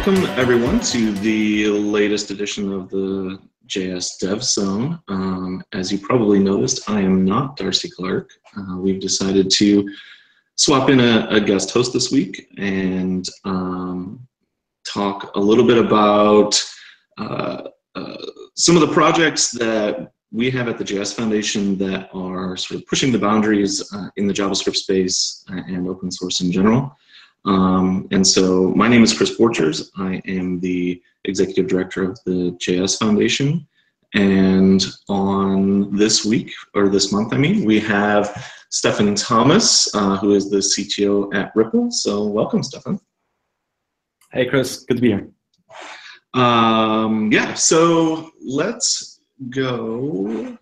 Welcome everyone to the latest edition of the JS Dev Zone. As you probably noticed, I am not Darcy Clark. We've decided to swap in a guest host this week and talk a little bit about some of the projects that we have at the JS Foundation that are sort of pushing the boundaries in the JavaScript space and open source in general. And so my name is Chris Borchers. I am the executive director of the JS Foundation. And on this week, or this month, I mean, we have Stefan Thomas, who is the CTO at Ripple. So welcome, Stefan. Hey, Chris. Good to be here. Yeah, so let's go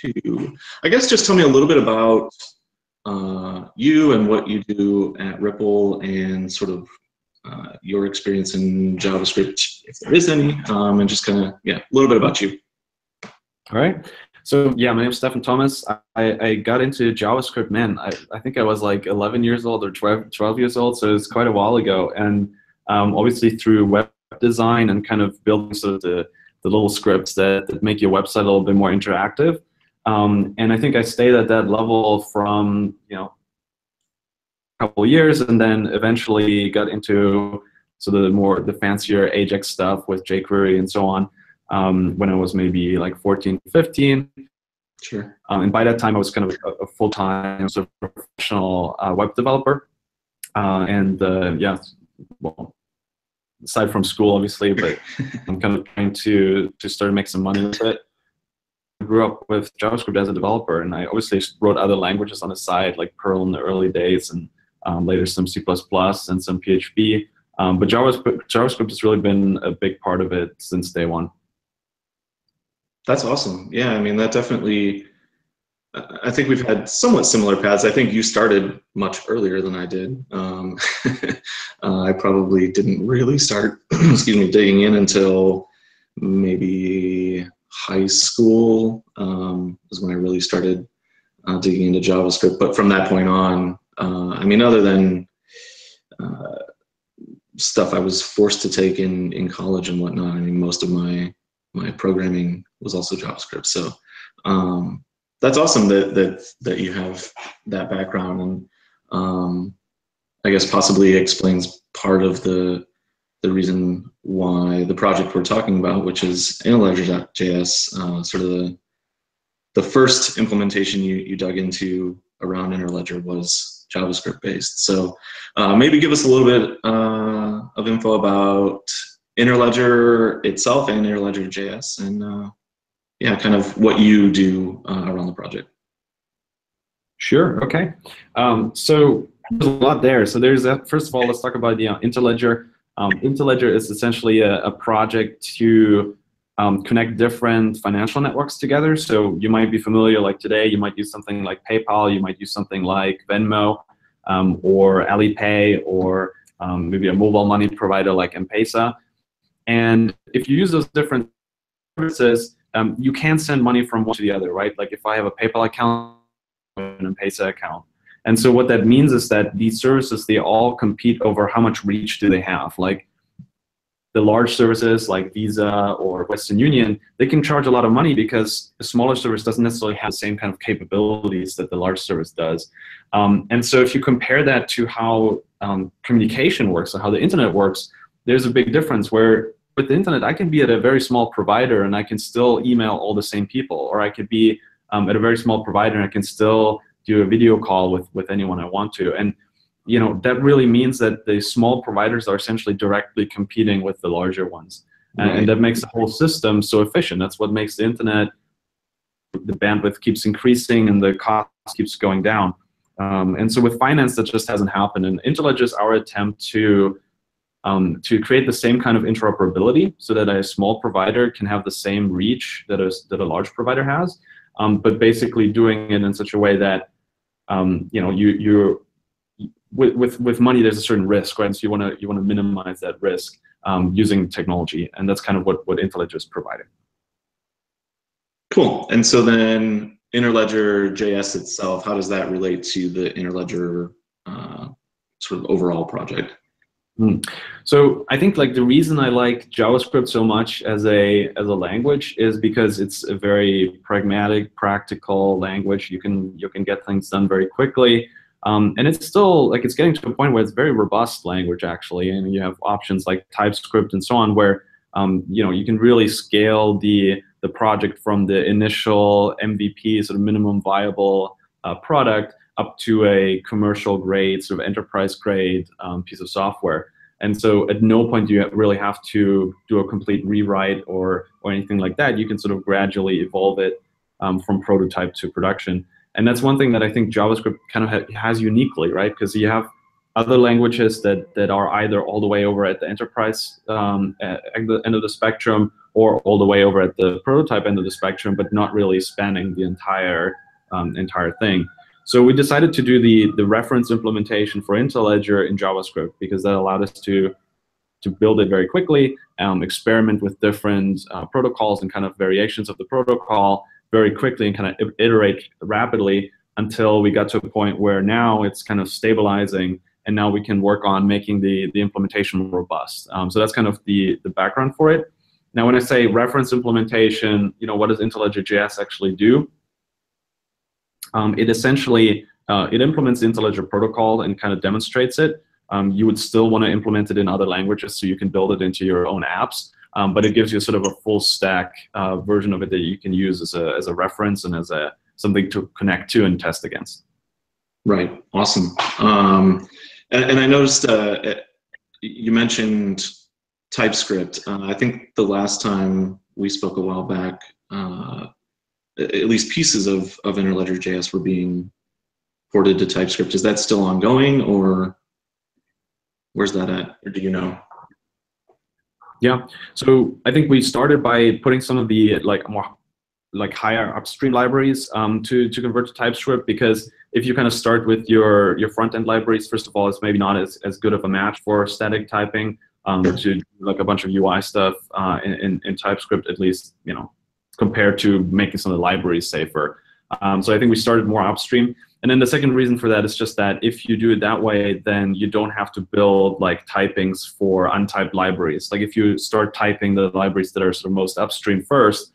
to, I guess just tell me a little bit about you and what you do at Ripple and sort of your experience in JavaScript, if there is any, and just kind of, yeah, a little bit about you. All right. So yeah, my name is Stefan Thomas. I got into JavaScript, man, I think I was like 11 years old or 12 years old, so it's quite a while ago. And obviously through web design and kind of building sort of the little scripts that make your website a little bit more interactive. And I think I stayed at that level from, a couple of years, and then eventually got into sort of the fancier Ajax stuff with jQuery and so on when I was maybe like 14, 15. Sure. And by that time, I was kind of a full-time sort of professional web developer. Yeah, well, aside from school, obviously, but I'm kind of trying to start to make some money with it. I grew up with JavaScript as a developer, and I obviously wrote other languages on the side, like Perl in the early days, and later some C++ and some PHP. But JavaScript has really been a big part of it since day one. That's awesome. Yeah, I mean, that definitely, I think we've had somewhat similar paths. I think you started much earlier than I did. I probably didn't really start, excuse me, digging in until maybe high school was when I really started digging into JavaScript. But from that point on, I mean, other than stuff I was forced to take in college and whatnot, I mean, most of my programming was also JavaScript. So that's awesome that you have that background, and I guess possibly explains part of the reason why the project we're talking about, which is Interledger.js, sort of the first implementation you dug into around Interledger was JavaScript based. So maybe give us a little bit of info about Interledger itself and Interledger.js, and yeah, kind of what you do around the project. Sure. Okay. So there's a lot there. So there's first of all, let's talk about the Interledger. Interledger is essentially a project to connect different financial networks together. So you might be familiar, like today, you might use something like PayPal, you might use something like Venmo or Alipay, or maybe a mobile money provider like M-Pesa. And if you use those different services, you can send money from one to the other, right? Like if I have a PayPal account, an M-Pesa account. And so what that means is that these services, they all compete over how much reach do they have. Like the large services like Visa or Western Union, they can charge a lot of money because the smaller service doesn't necessarily have the same kind of capabilities that the large service does. And so if you compare that to how communication works or how the internet works, there's a big difference where with the internet, I can be at a very small provider and I can still email all the same people, or I could be at a very small provider and I can still do a video call with anyone I want to. And that really means that the small providers are essentially directly competing with the larger ones. Right. And that makes the whole system so efficient. That's what makes the internet, the bandwidth keeps increasing and the cost keeps going down. And so with finance, that just hasn't happened. And Interledger is our attempt to create the same kind of interoperability so that a small provider can have the same reach that a large provider has, but basically doing it in such a way that with money there's a certain risk, right? So you want to minimize that risk using technology, and that's kind of what Interledger is providing. Cool. And so then Interledger.js itself, how does that relate to the Interledger sort of overall project? Mm. So I think like the reason I like JavaScript so much as a language is because it's a very pragmatic, practical language. You can get things done very quickly, and it's still like it's getting to a point where it's very robust language actually, and you have options like TypeScript and so on where you can really scale the project from the initial MVP, sort of minimum viable product, up to a commercial grade, sort of enterprise grade piece of software. And so at no point do you really have to do a complete rewrite or anything like that. You can sort of gradually evolve it from prototype to production. And that's one thing that I think JavaScript kind of has uniquely, right? Because you have other languages that are either all the way over at the enterprise at the end of the spectrum, or all the way over at the prototype end of the spectrum, but not really spanning the entire thing. So we decided to do the reference implementation for Interledger in JavaScript because that allowed us to build it very quickly, experiment with different protocols and kind of variations of the protocol very quickly, and kind of iterate rapidly until we got to a point where now it's kind of stabilizing, and now we can work on making the implementation robust. So that's kind of the background for it. Now, when I say reference implementation, what does Interledger.js actually do? It essentially it implements the Interledger protocol and kind of demonstrates it. You would still want to implement it in other languages so you can build it into your own apps, but it gives you sort of a full stack version of it that you can use as a reference and as something to connect to and test against. Right. Awesome. And I noticed you mentioned TypeScript. I think the last time we spoke a while back, at least pieces of Interledger.js were being ported to TypeScript. Is that still ongoing, or where's that at, or do you know? Yeah, so I think we started by putting some of the more higher upstream libraries to convert to TypeScript, because if you kind of start with your front end libraries, first of all, it's maybe not as good of a match for static typing to like a bunch of UI stuff in TypeScript, at least compared to making some of the libraries safer. So I think we started more upstream. And then the second reason for that is just that if you do it that way, then you don't have to build like typings for untyped libraries. Like if you start typing the libraries that are sort of most upstream first,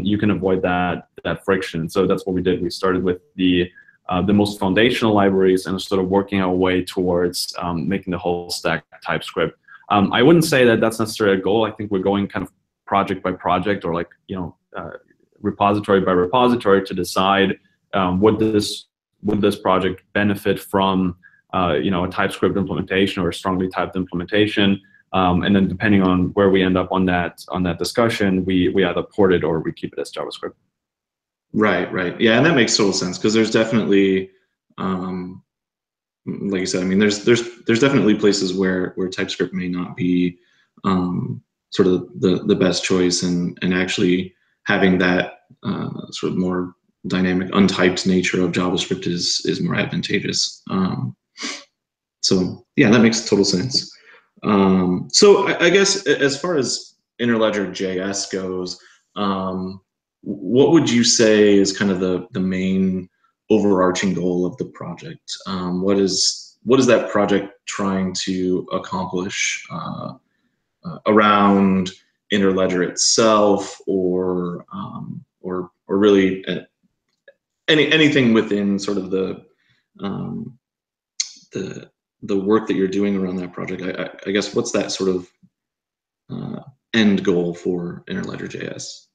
you can avoid that friction. So that's what we did. We started with the most foundational libraries and sort of working our way towards making the whole stack TypeScript. I wouldn't say that that's necessarily a goal. I think we're going kind of project by project, or repository by repository, to decide would this project benefit from a TypeScript implementation or a strongly typed implementation, and then depending on where we end up on that discussion, we either port it or we keep it as JavaScript. Right. Yeah, and that makes total sense, because there's definitely, like you said, I mean, there's definitely places where TypeScript may not be sort of the best choice, and actually having that sort of more dynamic, untyped nature of JavaScript is more advantageous. So yeah, that makes total sense. So I guess as far as Interledger.js goes, what would you say is kind of the main overarching goal of the project? What is that project trying to accomplish around Interledger itself, or really anything within sort of the work that you're doing around that project? I guess what's that sort of end goal for Interledger.js?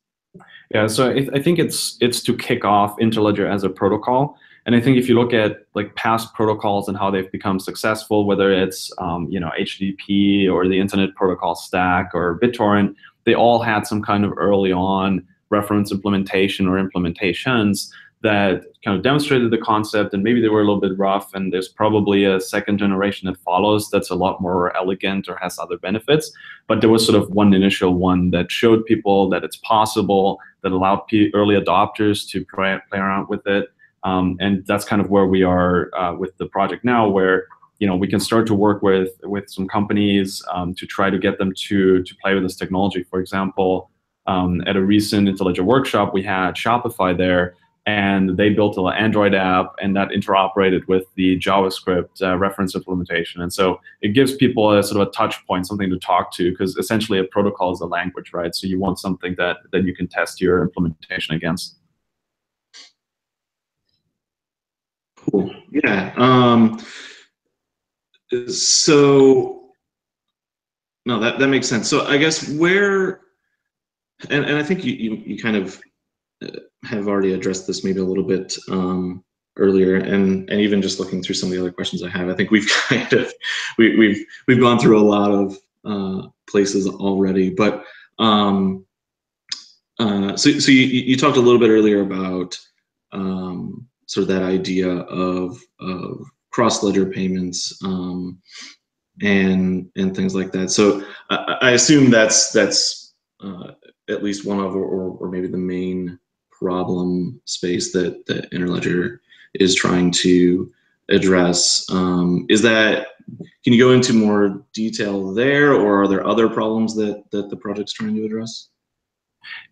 Yeah, so I think it's to kick off Interledger as a protocol. And I think if you look at like past protocols and how they've become successful, whether it's HTTP or the Internet Protocol Stack or BitTorrent, they all had some kind of early on reference implementation or implementations that kind of demonstrated the concept, and maybe they were a little bit rough, and there's probably a second generation that follows that's a lot more elegant or has other benefits. But there was sort of one initial one that showed people that it's possible, that allowed early adopters to play around with it. And that's kind of where we are with the project now, where we can start to work with some companies to try to get them to play with this technology. For example, at a recent Interledger workshop, we had Shopify there, and they built an Android app, and that interoperated with the JavaScript reference implementation. And so it gives people a sort of a touch point, something to talk to, because essentially a protocol is a language, right? So you want something that you can test your implementation against. Cool. Yeah. So no, that makes sense. So I guess where, and I think you kind of have already addressed this maybe a little bit earlier, and even just looking through some of the other questions I have, I think we've kind of we've gone through a lot of places already. But so you talked a little bit earlier about sort of that idea of cross ledger payments and things like that. So I assume that's at least one of, or maybe the main problem space that Interledger is trying to address. Is that, can you go into more detail there, or are there other problems that the project's trying to address?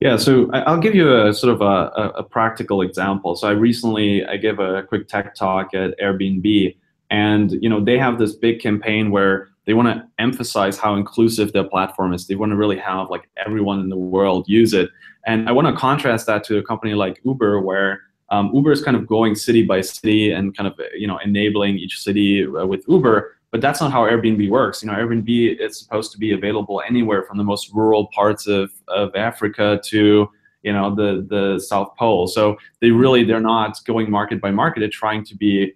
Yeah, so I'll give you a sort of a practical example. So I gave a quick tech talk at Airbnb, and they have this big campaign where they want to emphasize how inclusive their platform is. They want to really have like everyone in the world use it. And I want to contrast that to a company like Uber, where Uber is kind of going city by city and kind of enabling each city with Uber. But that's not how Airbnb works. Airbnb is supposed to be available anywhere from the most rural parts of Africa to the South Pole. So they're not going market by market. They're trying to be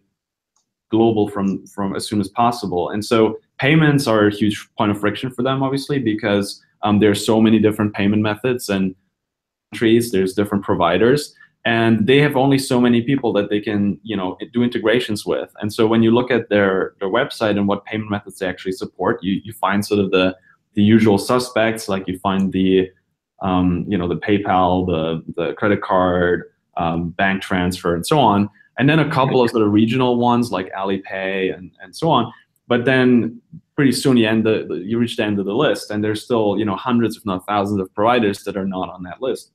global from as soon as possible. And so payments are a huge point of friction for them, obviously, because there's so many different payment methods and countries. There's different providers. And they have only so many people that they can, do integrations with. And so when you look at their website and what payment methods they actually support, you find sort of the usual suspects, like you find the PayPal, the credit card, bank transfer, and so on. And then a couple of sort of regional ones like Alipay and so on. But then pretty soon you reach the end of the list, and there's still hundreds, if not thousands, of providers that are not on that list.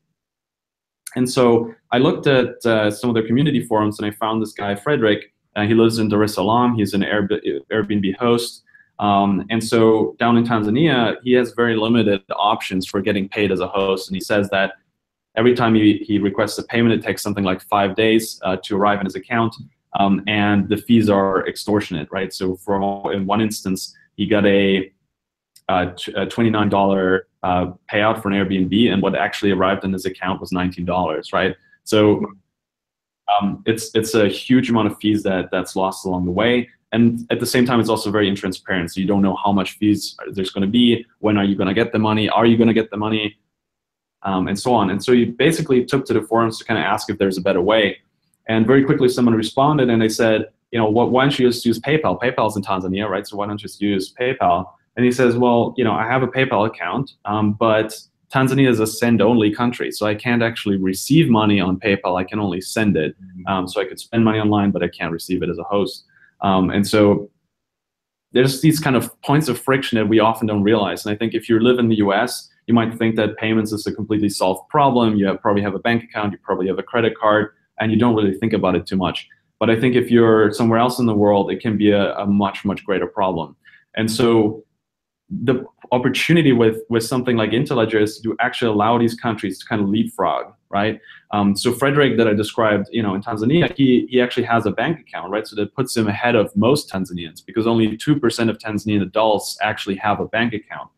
And so I looked at some of their community forums, and I found this guy, Frederick. He lives in Dar es Salaam. He's an Airbnb host. And so down in Tanzania, he has very limited options for getting paid as a host. And he says that every time he requests a payment, it takes something like 5 days to arrive in his account. And the fees are extortionate, right? So in one instance, he got a $29 payout for an Airbnb, and what actually arrived in his account was $19, right? So it's a huge amount of fees that's lost along the way. And at the same time, it's also very intransparent. So you don't know how much fees there's going to be, when are you going to get the money, are you going to get the money, and so on. And so you basically took to the forums to kind of ask if there's a better way. And very quickly, someone responded, and they said, why don't you just use PayPal? PayPal's in Tanzania, right? So why don't you just use PayPal? And he says, well, I have a PayPal account, but Tanzania is a send-only country, so I can't actually receive money on PayPal. I can only send it. So I could spend money online, but I can't receive it as a host. And so there's these kind of points of friction that we often don't realize. And I think if you live in the US, you might think that payments is a completely solved problem. You probably have a bank account, you probably have a credit card, and you don't really think about it too much. But I think if you're somewhere else in the world, it can be a much, much greater problem. And so the opportunity with something like Interledger is to actually allow these countries to kind of leapfrog, right? So Frederick that I described, in Tanzania, he actually has a bank account, right? So that puts him ahead of most Tanzanians, because only 2% of Tanzanian adults actually have a bank account.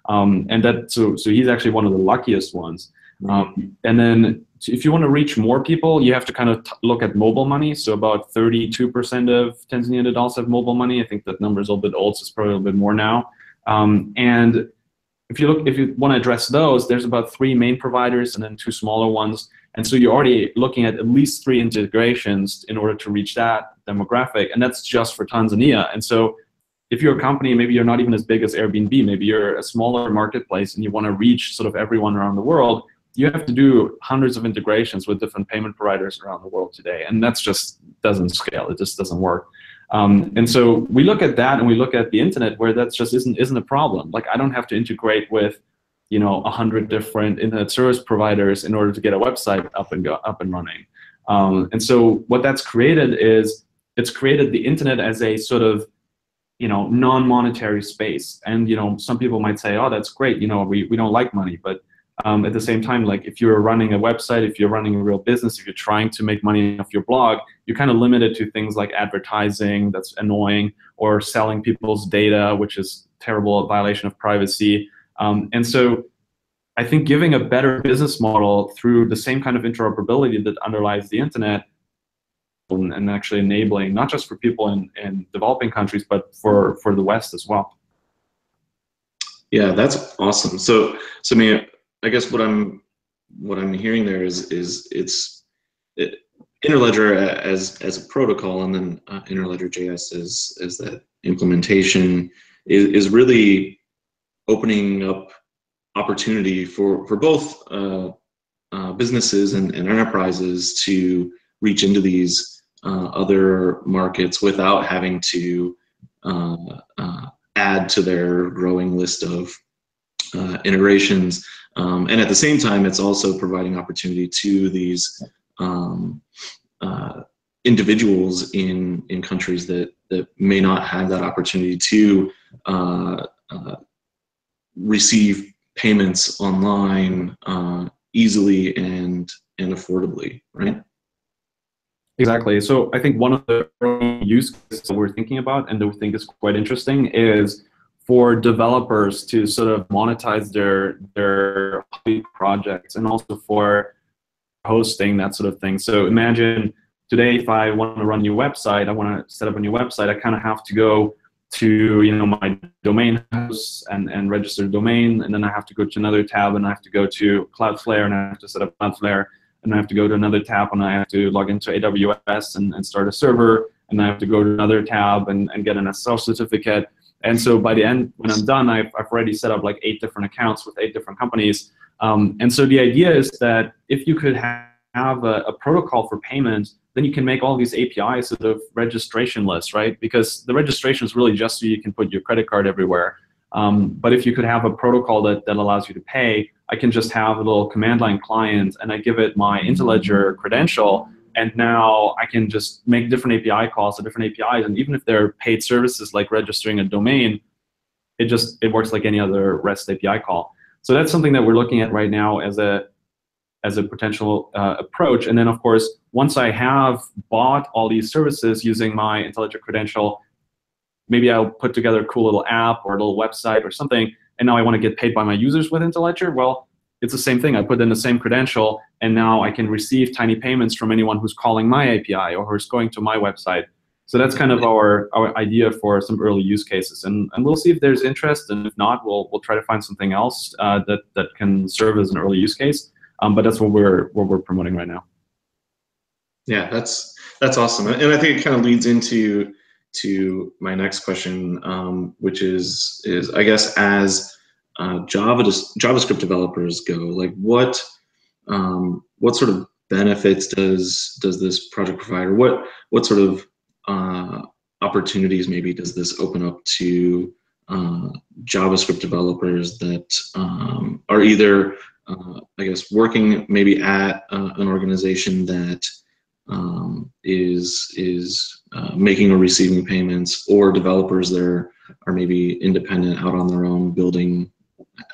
And so he's actually one of the luckiest ones. And then if you want to reach more people, you have to kind of look at mobile money. So about 32% of Tanzanian adults have mobile money. I think that number is a little bit old, so it's probably a little bit more now. And if you want to address those, there's about 3 main providers and then 2 smaller ones. And so you're already looking at least 3 integrations in order to reach that demographic, and that's just for Tanzania. And so if you're a company, maybe you're not even as big as Airbnb, maybe you're a smaller marketplace and you want to reach sort of everyone around the world, you have to do hundreds of integrations with different payment providers around the world today. And that's just doesn't scale. It just doesn't work. And so we look at that, and we look at the internet, where that just isn't a problem. Like, I don't have to integrate with 100 different internet service providers in order to get a website up and running. And so what that's created is it's created the internet as a sort of non-monetary space. And some people might say, oh, that's great, we don't like money. But at the same time, like if you're running a website, if you're running a real business, if you're trying to make money off your blog, you're kind of limited to things like advertising that's annoying, or selling people's data, which is terrible violation of privacy. And so I think giving a better business model through the same kind of interoperability that underlies the internet, and actually enabling not just for people in developing countries, but for the West as well. Yeah, that's awesome. So I mean, I guess what I'm hearing there is Interledger as a protocol, and then Interledger.js as that implementation is really opening up opportunity for both businesses and enterprises to reach into these other markets without having to add to their growing list of integrations. And at the same time, it's also providing opportunity to these individuals in countries that may not have that opportunity to receive payments online easily and affordably, right? Exactly. So I think one of the early use cases that we're thinking about and that we think is quite interesting is for developers to sort of monetize their hobby projects, and also for hosting, that sort of thing. So imagine today, if I want to run a new website, I want to set up a new website, I kind of have to go to my domain host and register the domain, and then I have to go to another tab, and I have to go to Cloudflare, and I have to set up Cloudflare, and I have to go to another tab, and I have to log into AWS and start a server, and I have to go to another tab and get an SSL certificate. And so by the end, when I'm done, I've already set up like 8 different accounts with 8 different companies. And so the idea is that if you could have a protocol for payment, then you can make all these APIs sort of registration-less, right? Because the registration is really just so you can put your credit card everywhere. But if you could have a protocol that allows you to pay, I can just have a little command line client, and I give it my Interledger credential, and now I can just make different API calls to different APIs. And even if they're paid services like registering a domain, it works like any other REST API call. So that's something that we're looking at right now as a potential approach. And then, of course, once I have bought all these services using my Interledger credential, maybe I'll put together a cool little app or a little website or something, and now I want to get paid by my users with Interledger. Well, it's the same thing. I put in the same credential, and now I can receive tiny payments from anyone who's calling my API or who's going to my website. So that's kind of our idea for some early use cases, and we'll see if there's interest, and if not, we'll try to find something else that can serve as an early use case. But that's what we're promoting right now. Yeah, that's awesome, and I think it kind of leads into my next question, which is I guess as JavaScript developers go, like what sort of benefits does this project provide, or what sort of opportunities maybe does this open up to JavaScript developers that are either I guess working maybe at an organization that is making or receiving payments, or developers that are maybe independent out on their own building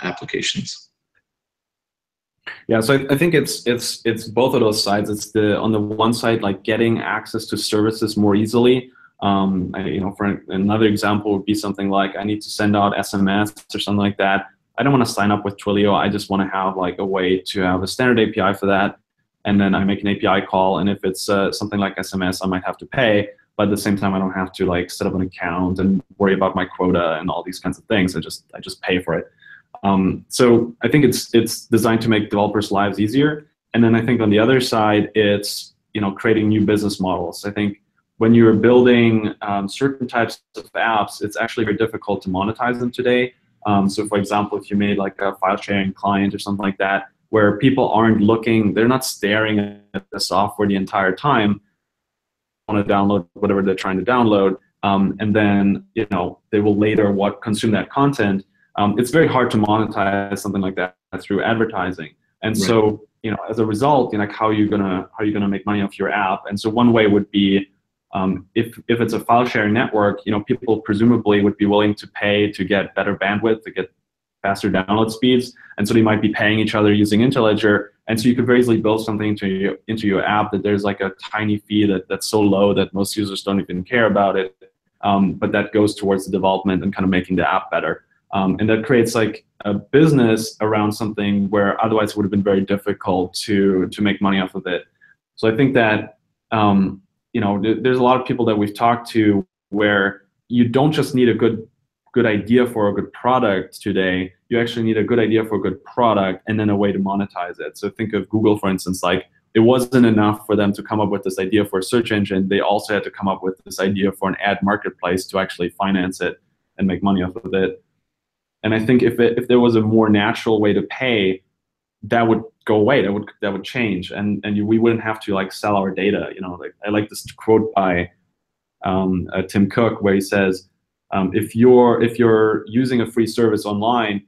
applications? Yeah, so I think it's both of those sides. It's on the one side, like getting access to services more easily. For another example would be something like I need to send out SMS or something like that. I don't want to sign up with Twilio. I just want to have like a way to have a standard API for that, and then I make an API call. And if it's something like SMS, I might have to pay, but at the same time, I don't have to like set up an account and worry about my quota and all these kinds of things. I just pay for it. So I think it's designed to make developers' lives easier. And then I think on the other side, it's creating new business models. I think when you're building certain types of apps, it's actually very difficult to monetize them today. So for example, if you made like a file sharing client or something like that, where people aren't looking, they're not staring at the software the entire time, want to download whatever they're trying to download, and then they will later consume that content. It's very hard to monetize something like that through advertising. And right. So as a result, like how are you gonna make money off your app? And so one way would be, if it's a file sharing network, people presumably would be willing to pay to get better bandwidth, to get faster download speeds, and so they might be paying each other using Interledger. And so you could very easily build something into your app that there's like a tiny fee that's so low that most users don't even care about it, but that goes towards the development and kind of making the app better. And that creates like a business around something where otherwise it would have been very difficult to make money off of it. So I think that there's a lot of people that we've talked to where you don't just need a good idea for a good product today. You actually need a good idea for a good product and then a way to monetize it. So think of Google, for instance. Like, it wasn't enough for them to come up with this idea for a search engine. They also had to come up with this idea for an ad marketplace to actually finance it and make money off of it. And I think if there was a more natural way to pay, that would go away. That would change, and we wouldn't have to like sell our data. Like, I like this quote by Tim Cook where he says, if you're using a free service online,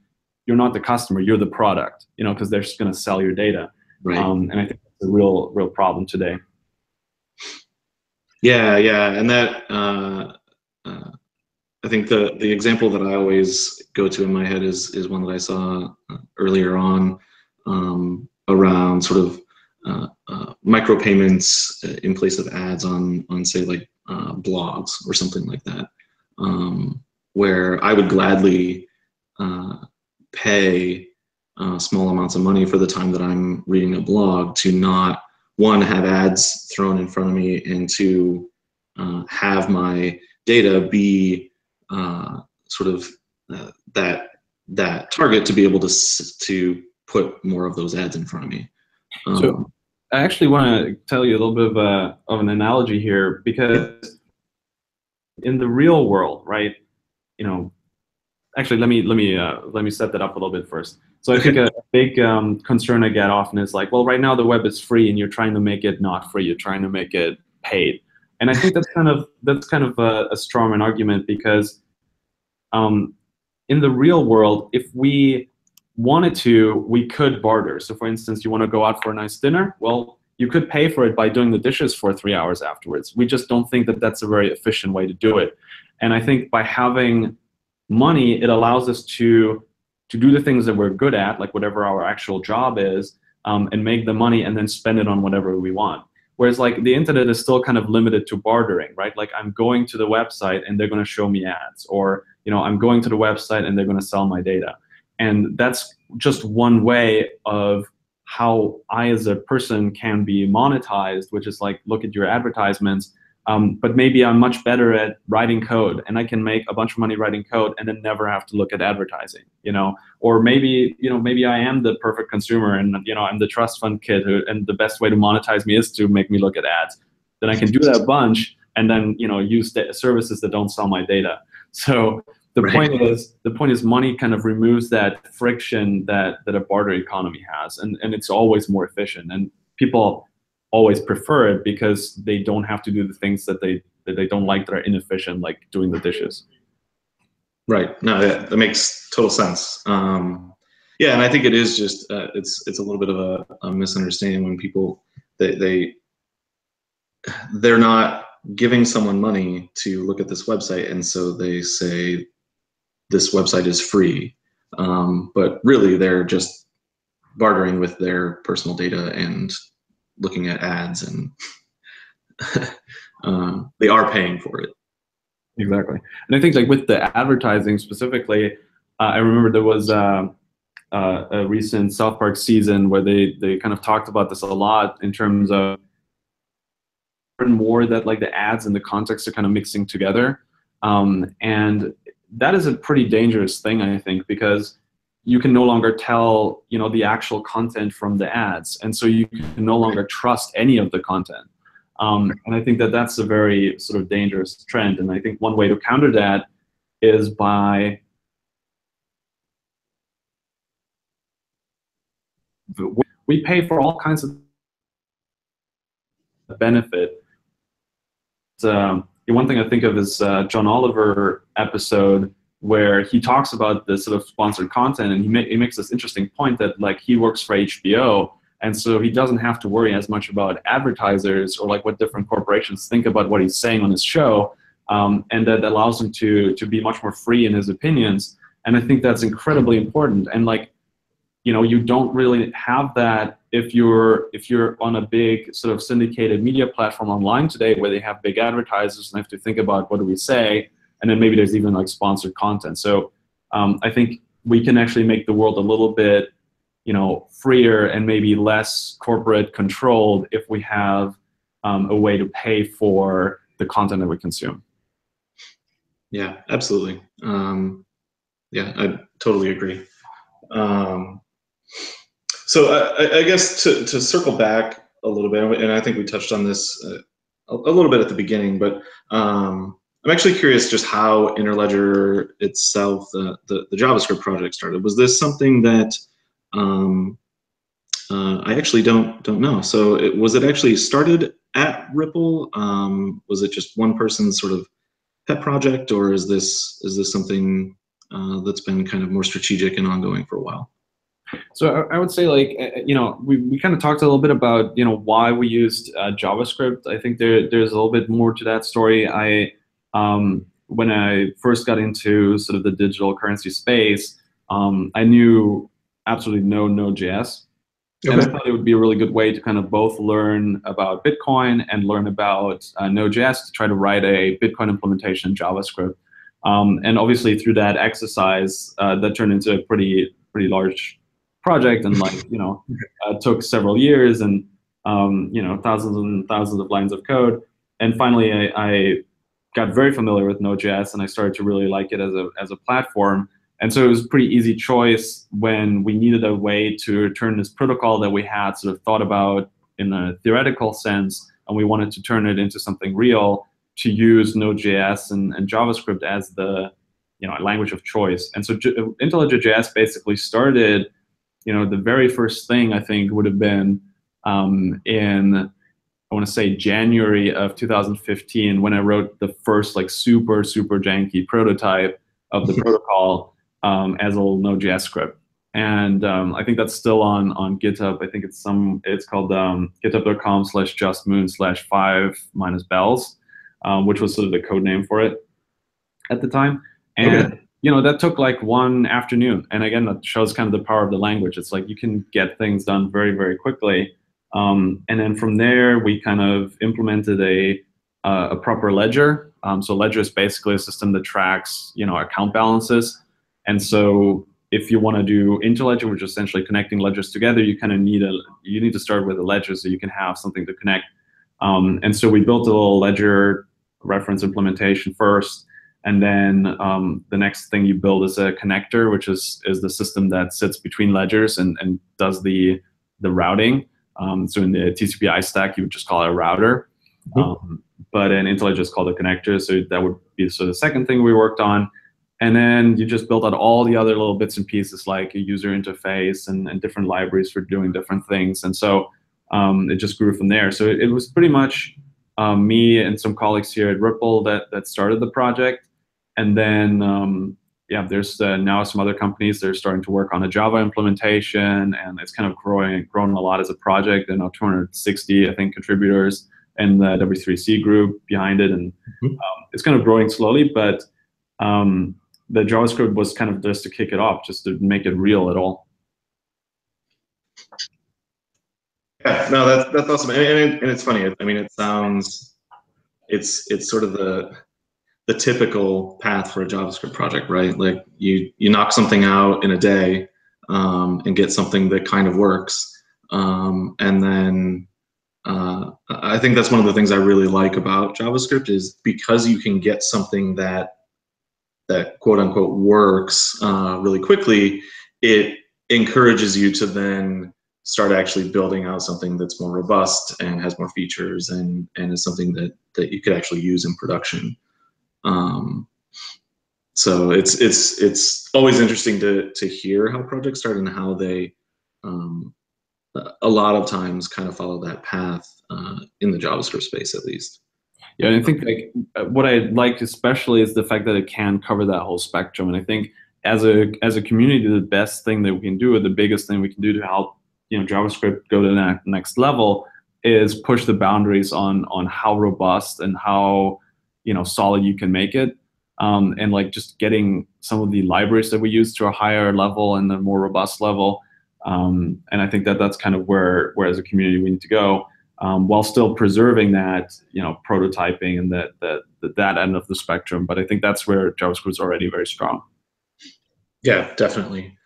you're not the customer, you're the product. Because they're just going to sell your data. Right. And I think that's a real problem today. Yeah, and that I think the example that I always go to in my head is one that I saw earlier on, around sort of micropayments in place of ads on say like blogs or something like that, where I would gladly pay small amounts of money for the time that I'm reading a blog to not, one, have ads thrown in front of me, and two, have my data be sort of that target to be able to put more of those ads in front of me. So I actually want to tell you a little bit of an analogy here, because in the real world, right? Actually, let me set that up a little bit first. So I think a big concern I get often is like, well, right now the web is free, and you're trying to make it not free. You're trying to make it paid. And I think that's kind of a strawman argument, because in the real world, if we wanted to, we could barter. So for instance, you want to go out for a nice dinner, well, you could pay for it by doing the dishes for 3 hours afterwards. We just don't think that that's a very efficient way to do it. And I think by having money, it allows us to do the things that we're good at, like whatever our actual job is, and make the money and then spend it on whatever we want. Whereas like the internet is still kind of limited to bartering, right? Like, I'm going to the website and they're going to show me ads, or I'm going to the website and they're going to sell my data. And that's just one way of how I as a person can be monetized, which is like, look at your advertisements. But maybe I'm much better at writing code, and I can make a bunch of money writing code and then never have to look at advertising, or maybe I am the perfect consumer, and I'm the trust fund kid and the best way to monetize me is to make me look at ads. Then I can do that a bunch and then use services that don't sell my data. So the point is money kind of removes that friction that a barter economy has, and it's always more efficient, and people always prefer it because they don't have to do the things that they don't like, that are inefficient, like doing the dishes. Right. No, that makes total sense. Yeah, and I think it is just it's a little bit of a misunderstanding when people they're not giving someone money to look at this website, and so they say this website is free, but really they're just bartering with their personal data and looking at ads, and they are paying for it. Exactly. And I think like with the advertising specifically, I remember there was a recent South Park season where they kind of talked about this a lot in terms of more that like the ads and the context are kind of mixing together. And that is a pretty dangerous thing, I think, because you can no longer tell, the actual content from the ads. And so you can no longer trust any of the content. And I think that that's a very sort of dangerous trend. And I think one way to counter that is by we pay for all kinds of benefit. One thing I think of is John Oliver episode where he talks about this sort of sponsored content, and he makes this interesting point that like he works for HBO, And so he doesn't have to worry as much about advertisers or like what different corporations think about what he's saying on his show. And that allows him to be much more free in his opinions. And I think that's incredibly important. And like, you don't really have that if you're on a big sort of syndicated media platform online today where they have big advertisers and have to think about what do we say, and then maybe there's even like sponsored content. So I think we can actually make the world a little bit freer and maybe less corporate controlled if we have a way to pay for the content that we consume. Yeah, absolutely. Yeah, I totally agree. So I guess to circle back a little bit, and I think we touched on this a little bit at the beginning, but I'm actually curious just how Interledger itself, the JavaScript project started. Was this something that I actually don't know. So was it actually started at Ripple? Was it just one person's sort of pet project, or is this something that's been kind of more strategic and ongoing for a while? So I would say, like, we kind of talked a little bit about, why we used JavaScript. I think there's a little bit more to that story. When I first got into sort of the digital currency space, I knew absolutely no Node.js. Okay. And I thought it would be a really good way to kind of both learn about Bitcoin and learn about Node.js to try to write a Bitcoin implementation in JavaScript. And obviously through that exercise, that turned into a pretty large project, and took several years and thousands and thousands of lines of code. And finally, I got very familiar with Node.js, and I started to really like it as a platform. And so it was a pretty easy choice when we needed a way to turn this protocol that we had sort of thought about in a theoretical sense, and we wanted to turn it into something real, to use Node.js and JavaScript as the language of choice. And so Interledger.js basically started, the very first thing I think would have been in, I want to say, January of 2015, when I wrote the first like super janky prototype of the protocol as a little Node.js script. And I think that's still on GitHub. I think it's called github.com/justmoon/5-bells, which was sort of the code name for it at the time. And that took like one afternoon. And again, that shows kind of the power of the language. It's like you can get things done very, very quickly. And then from there, we kind of implemented a proper ledger. So ledger is basically a system that tracks account balances. And so if you want to do Interledger, which is essentially connecting ledgers together, you kind of need to start with a ledger so you can have something to connect. And so we built a little ledger reference implementation first, and then the next thing you build is a connector, which is the system that sits between ledgers and does the routing. So in the TCP/IP stack, you would just call it a router. Mm-hmm. But in Interledger, it's called a connector. So that would be sort of the second thing we worked on. And then you just build out all the other little bits and pieces, like a user interface and different libraries for doing different things. And so it just grew from there. So it was pretty much me and some colleagues here at Ripple that started the project. And then, there's now some other companies that are starting to work on a Java implementation, and it's kind of grown a lot as a project. And 260, I think, contributors in the W3C group behind it. And it's kind of growing slowly, but the JavaScript was kind of just to kick it off, just to make it real at all. Yeah, no, that's awesome, and it's funny. I mean, it sounds, it's sort of the typical path for a JavaScript project, right? Like you knock something out in a day and get something that kind of works, and then I think that's one of the things I really like about JavaScript, is because you can get something that quote unquote works really quickly, it encourages you to then start actually building out something that's more robust and has more features and is something that you could actually use in production. So it's always interesting to hear how projects start and how they a lot of times kind of follow that path in the JavaScript space, at least. Yeah, and I think like what I like especially is the fact that it can cover that whole spectrum. And I think as a community, the best thing that we can do, or the biggest thing we can do to help JavaScript go to the next level is push the boundaries on how robust and how solid you can make it, and like just getting some of the libraries that we use to a higher level and a more robust level. And I think that that's kind of where as a community we need to go, while still preserving that prototyping and that end of the spectrum. But I think that's where JavaScript is already very strong. Yeah, definitely.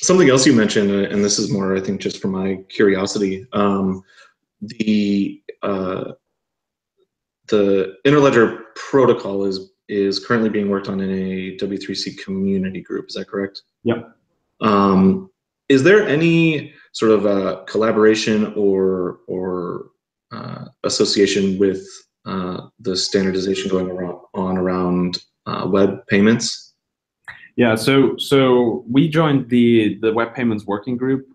Something else you mentioned, and this is more, I think, just for my curiosity, the Interledger protocol is currently being worked on in a W3C community group. Is that correct? Yep. Is there any sort of collaboration or association with the standardization going around web payments? Yeah, so we joined the Web Payments Working Group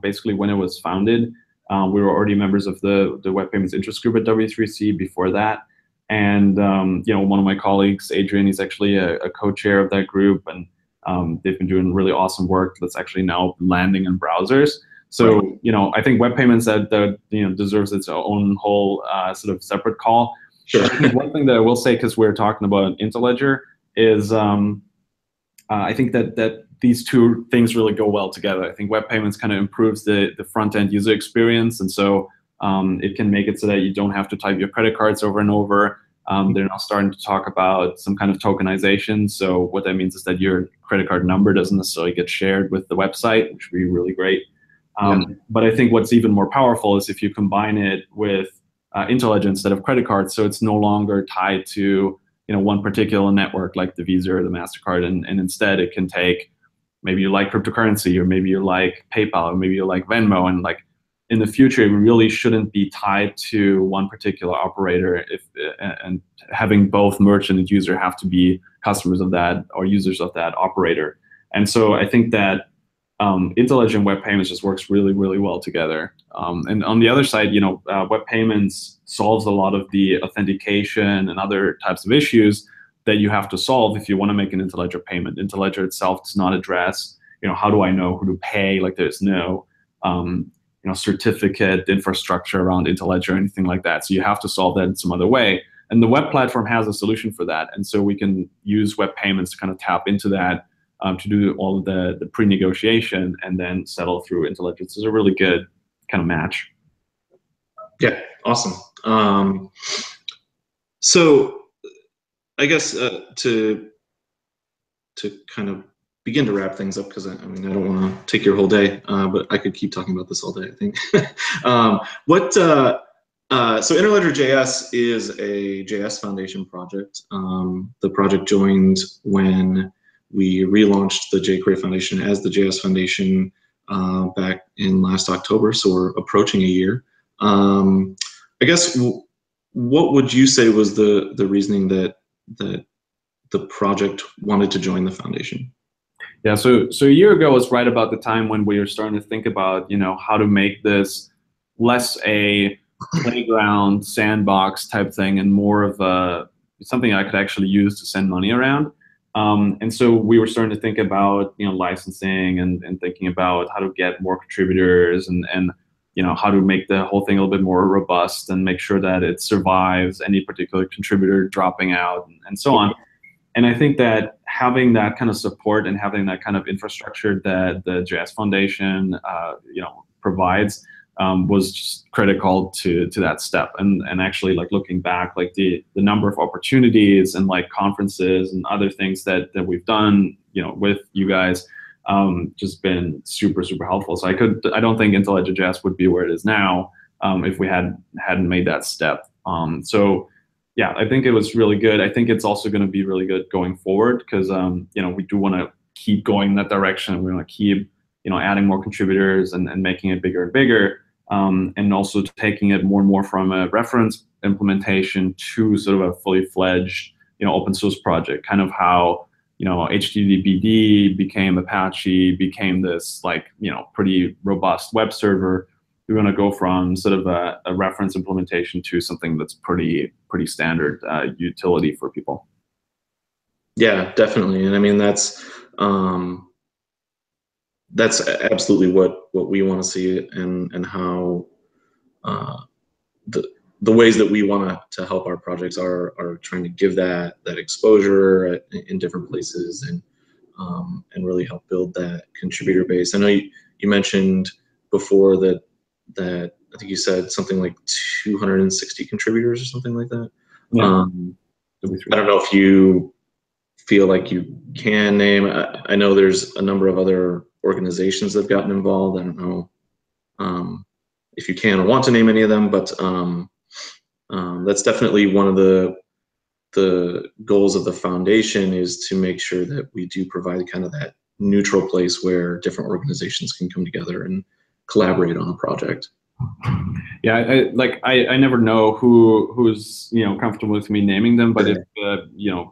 basically when it was founded. We were already members of the Web Payments Interest Group at W3C before that. And one of my colleagues, Adrian, he's actually a co-chair of that group, and they've been doing really awesome work that's actually now landing in browsers. So I think web payments that deserves its own whole sort of separate call. Sure. I think one thing that I will say, because we're talking about Interledger, is I think that these two things really go well together. I think web payments kind of improves the front-end user experience, and so it can make it so that you don't have to type your credit cards over and over. They're now starting to talk about some kind of tokenization. So what that means is that your credit card number doesn't necessarily get shared with the website, which would be really great. But I think what's even more powerful is if you combine it with Interledger instead of credit cards, so it's no longer tied to one particular network like the Visa or the MasterCard, and instead it can take, maybe you like cryptocurrency, or maybe you like PayPal, or maybe you like Venmo, and like in the future it really shouldn't be tied to one particular operator, and having both merchant and user have to be customers of that or users of that operator. And so I think that Interledger and web payments just works really, really well together. And on the other side, web payments solves a lot of the authentication and other types of issues that you have to solve if you want to make an Interledger payment. Interledger itself does not address, how do I know who to pay? Like there's no, certificate infrastructure around Interledger or anything like that. So you have to solve that in some other way. And the web platform has a solution for that. And so we can use web payments to kind of tap into that, to do all of the pre-negotiation and then settle through Interledger. It's a really good kind of match. Yeah, awesome. So I guess to kind of begin to wrap things up, because I don't want to take your whole day, but I could keep talking about this all day, I think. So Interledger.js is a JS Foundation project. The project joined when we relaunched the jQuery Foundation as the JS Foundation back in last October, so we're approaching a year. I guess what would you say was the reasoning that the project wanted to join the foundation? Yeah, so a year ago was right about the time when we were starting to think about how to make this less a playground sandbox type thing and more of something I could actually use to send money around. And so we were starting to think about licensing and thinking about how to get more contributors and how to make the whole thing a little bit more robust and make sure that it survives any particular contributor dropping out and so on. And I think that having that kind of support and having that kind of infrastructure that the JS Foundation provides was just critical to that step. And actually, like looking back, like the number of opportunities and like conferences and other things that we've done with you guys, just been super, super helpful. So I don't think Interledger.js would be where it is now if we hadn't made that step. So yeah, I think it was really good. I think it's also going to be really good going forward because we do want to keep going in that direction. We want to keep adding more contributors and making it bigger and bigger, and also taking it more and more from a reference implementation to sort of a fully fledged open source project, kind of how HTTPD became Apache, became this like pretty robust web server. We want to go from sort of a reference implementation to something that's pretty standard utility for people. Yeah, definitely. And I mean, that's that's absolutely what we want to see, and how the ways that we want to help our projects are trying to give that exposure in different places, and really help build that contributor base. I know you mentioned before that I think you said something like 260 contributors or something like that. Yeah. I don't know if you feel like you can name. I know there's a number of other organizations that have gotten involved. I don't know if you can or want to name any of them, but that's definitely one of the goals of the foundation, is to make sure that we do provide kind of that neutral place where different organizations can come together and collaborate on a project. Yeah, I never know who's comfortable with me naming them, but if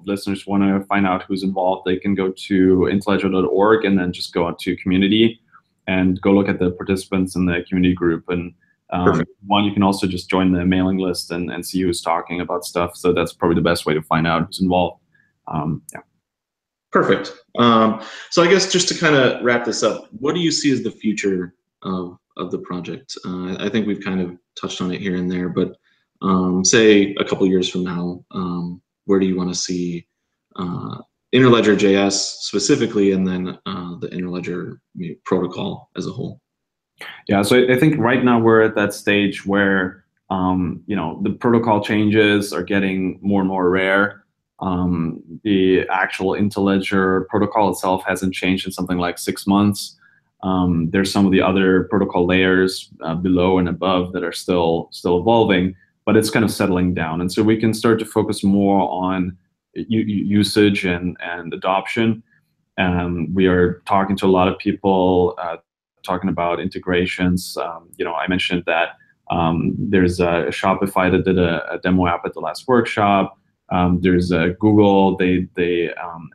listeners want to find out who's involved, they can go to Interledger.org and then just go out to community and go look at the participants in the community group. And you can also just join the mailing list and see who's talking about stuff. So that's probably the best way to find out who's involved. Yeah. Perfect. So I guess just to kind of wrap this up, what do you see as the future of the project? I think we've kind of touched on it here and there, but say a couple years from now, where do you want to see Interledger.js specifically, and then the Interledger protocol as a whole? Yeah, so I think right now we're at that stage where the protocol changes are getting more and more rare. The actual Interledger protocol itself hasn't changed in something like 6 months. There's some of the other protocol layers below and above that are still evolving, but it's kind of settling down. And so we can start to focus more on usage and adoption. We are talking to a lot of people, talking about integrations. I mentioned that there's a Shopify that did a demo app at the last workshop. There's Google. They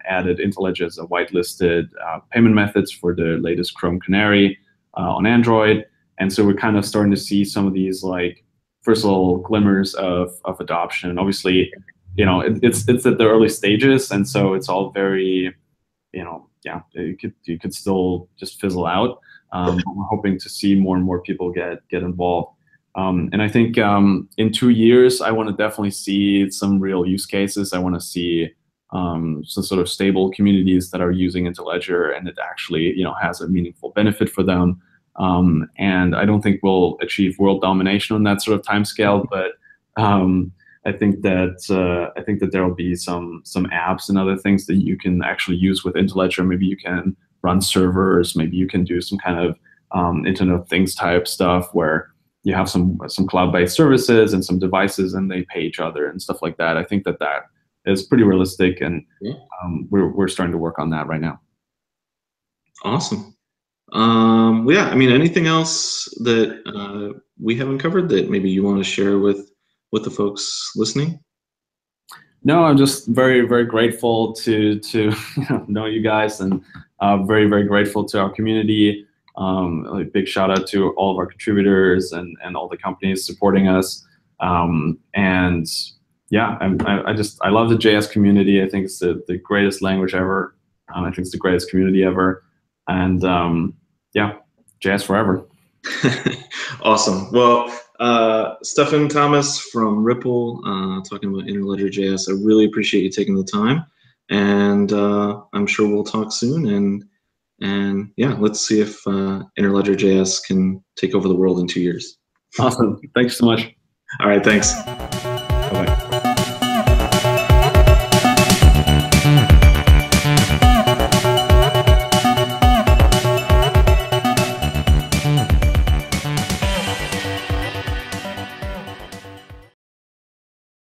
added Interledger as a whitelisted payment methods for the latest Chrome Canary on Android. And so we're kind of starting to see some of these first little glimmers of adoption. Obviously, it's at the early stages, and so it's all very, you could still just fizzle out. But we're hoping to see more and more people get involved. And I think in 2 years, I want to definitely see some real use cases. I want to see some sort of stable communities that are using Interledger, and it actually has a meaningful benefit for them. And I don't think we'll achieve world domination on that sort of timescale, but I think that there will be some apps and other things that you can actually use with Interledger. Maybe you can run servers. Maybe you can do some kind of Internet of Things type stuff where you have some cloud-based services and some devices, and they pay each other and stuff like that. I think that is pretty realistic, and we're starting to work on that right now. Awesome. Yeah, I mean, anything else that we haven't covered that maybe you want to share with the folks listening? No, I'm just very, very grateful to know you guys, and very, very grateful to our community. A big shout out to all of our contributors and all the companies supporting us. And yeah, I love the JS community. I think it's the greatest language ever. I think it's the greatest community ever. And yeah, JS forever. Awesome. Well, Stefan Thomas from Ripple, talking about Interledger.js. I really appreciate you taking the time, and I'm sure we'll talk soon. And yeah, let's see if Interledger.js can take over the world in 2 years. Awesome. Thanks so much. All right, thanks. Bye-bye.